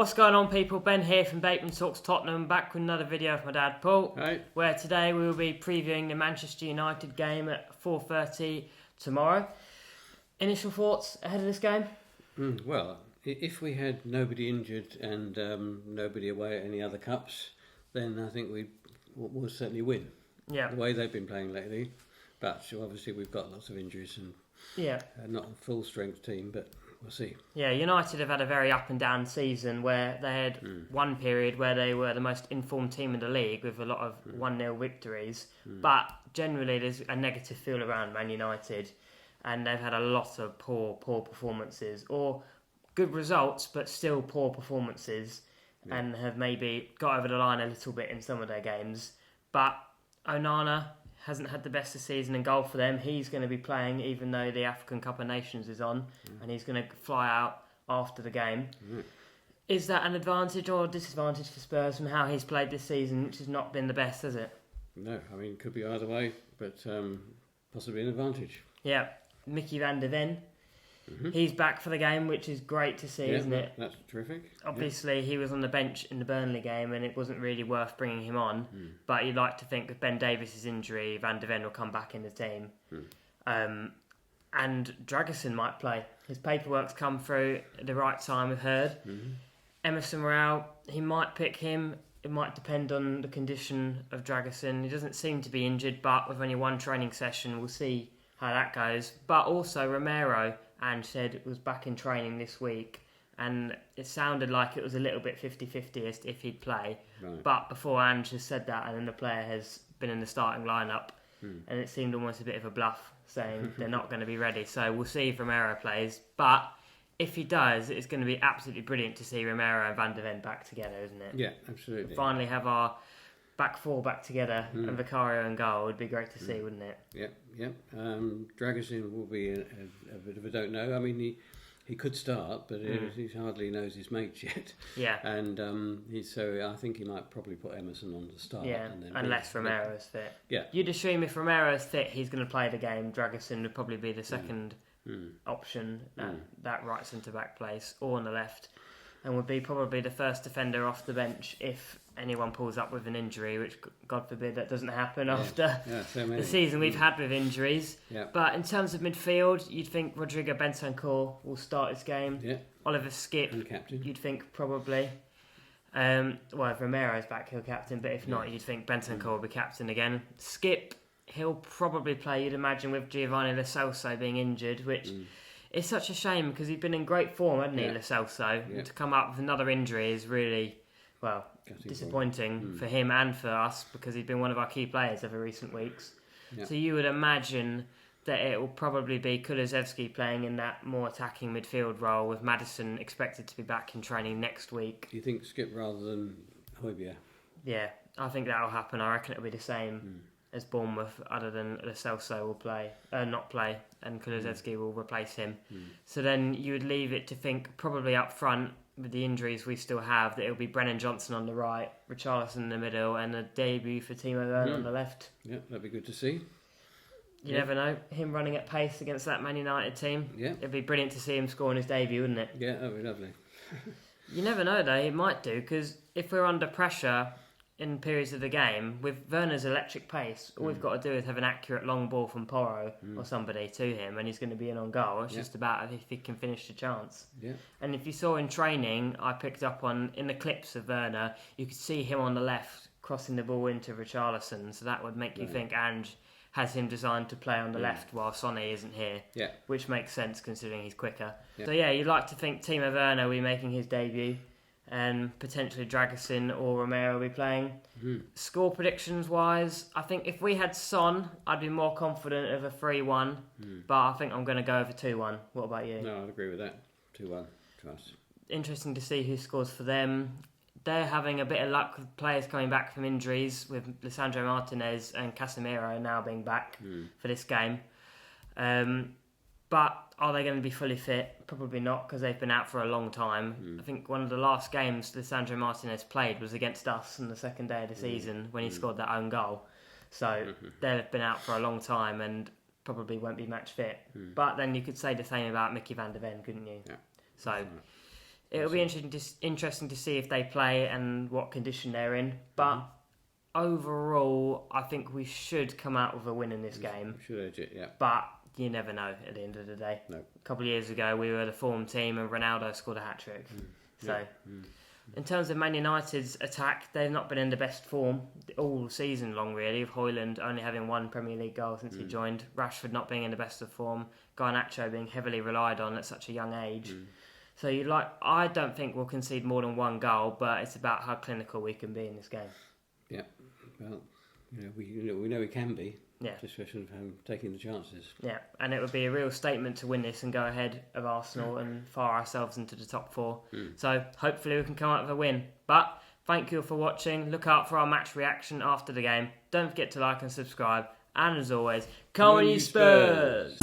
What's going on, people? Ben here from Bateman Talks Tottenham, back with another video of my dad Paul. Hi. Where today we will be previewing the Manchester United game at 4:30 tomorrow. Initial thoughts ahead of this game? Well, if we had nobody injured and nobody away at any other cups, then I think we'll certainly win. Yeah. The way they've been playing lately, but obviously we've got lots of injuries and not a full strength team, but we'll see. Yeah, United have had a very up and down season where they had one period where they were the most informed team in the league with a lot of 1-0 victories, but generally there's a negative feel around Man United, and they've had a lot of poor performances, or good results but still poor performances, and have maybe got over the line a little bit in some of their games. But Onana hasn't had the best of season in goal for them. He's going to be playing even though the African Cup of Nations is on, and he's going to fly out after the game. Is that an advantage or disadvantage for Spurs from how he's played this season, which has not been the best, has it? No, I mean, it could be either way, but possibly an advantage. Yeah, Mickey van der Ven. He's back for the game, which is great to see, isn't it? That's terrific. Obviously, he was on the bench in the Burnley game, and it wasn't really worth bringing him on. But you'd like to think with Ben Davies' injury, Van der Ven will come back in the team. And Dragusin might play. His paperwork's come through at the right time, we've heard. Emerson Royal, he might pick him. It might depend on the condition of Dragusin. He doesn't seem to be injured, but with only one training session, we'll see how that goes. But also Romero, Ange said, was back in training this week, and it sounded like it was a little bit 50-50 as to if he'd play. Right. But before Ange has said that, and then the player has been in the starting lineup, and it seemed almost a bit of a bluff, saying they're not going to be ready. So we'll see if Romero plays. But if he does, it's going to be absolutely brilliant to see Romero and Van der Ven back together, isn't it? Yeah, absolutely. We'll finally have our back four back together, and Vicario and goal would be great to see, wouldn't it? Yep. Dragusin will be a bit of a don't know. I mean, he could start, but he hardly knows his mates yet. Yeah. And so I think he might probably put Emerson on to start. Yeah, and then unless Romero's fit. Yeah. You'd assume if Romero's fit, he's going to play the game. Dragusin would probably be the second option at that right centre-back place, or on the left, and would be probably the first defender off the bench if anyone pulls up with an injury, which, God forbid, that doesn't happen after the season we've had with injuries. Yeah. But in terms of midfield, you'd think Rodrigo Bentancur will start his game. Yeah. Oliver Skip, and captain. You'd think probably. Well, if Romero's back, he'll captain, but if not, you'd think Bentancur will be captain again. Skip, he'll probably play, you'd imagine, with Giovanni Lo Celso being injured, which is such a shame because he'd been in great form, hadn't he, Lo Celso? And to come up with another injury is really, well, disappointing for him and for us, because he's been one of our key players over recent weeks. So you would imagine that it will probably be Kulusevski playing in that more attacking midfield role, with Maddison expected to be back in training next week. Do you think Skip rather than Højbjerg? Yeah, I think that'll happen. I reckon it'll be the same as Bournemouth, other than Lo Celso will not play, and Kulusevski will replace him. So then you would leave it to think, probably up front, with the injuries we still have, that it'll be Brennan Johnson on the right, Richarlison in the middle, and a debut for Timo Werner on the left. Yeah, that'd be good to see. You never know, him running at pace against that Man United team. Yeah. It'd be brilliant to see him scoring his debut, wouldn't it? Yeah, that'd be lovely. You never know though, he might do, because if we're under pressure in periods of the game, with Werner's electric pace, all we've got to do is have an accurate long ball from Porro or somebody to him, and he's going to be in on goal. It's just about if he can finish the chance. Yeah. And if you saw in training, I picked up on, in the clips of Werner, you could see him on the left crossing the ball into Richarlison, so that would make you think Ange has him designed to play on the left while Sonny isn't here, which makes sense considering he's quicker. So you'd like to think Timo Werner will be making his debut, and potentially Dragusin or Romero will be playing. Score predictions wise, I think if we had Son, I'd be more confident of a 3-1, but I think I'm going to go over 2-1. What about you? No, I'd agree with that. 2-1 to us. Interesting to see who scores for them. They're having a bit of luck with players coming back from injuries, with Lisandro Martinez and Casemiro now being back for this game. But are they going to be fully fit? Probably not, because they've been out for a long time. I think one of the last games Lisandro Martinez played was against us on the second day of the season when he scored that own goal. So they've been out for a long time and probably won't be match fit. But then you could say the same about Mickey van der Ven, couldn't you? Yeah. So It'll be interesting to see if they play and what condition they're in. But overall, I think we should come out with a win in this game. Should edge it, yeah. But you never know at the end of the day. No. A couple of years ago, we were the form team and Ronaldo scored a hat-trick. So, in terms of Man United's attack, they've not been in the best form all season long, really, with Højlund only having one Premier League goal since he joined, Rashford not being in the best of form, Garnacho being heavily relied on at such a young age. So I don't think we'll concede more than one goal, but it's about how clinical we can be in this game. Yeah, well, we know we can be. Yeah. Just a question of taking the chances. Yeah, and it would be a real statement to win this and go ahead of Arsenal and fire ourselves into the top 4. So hopefully we can come out with a win. But thank you for watching. Look out for our match reaction after the game. Don't forget to like and subscribe. And as always, come on you Spurs!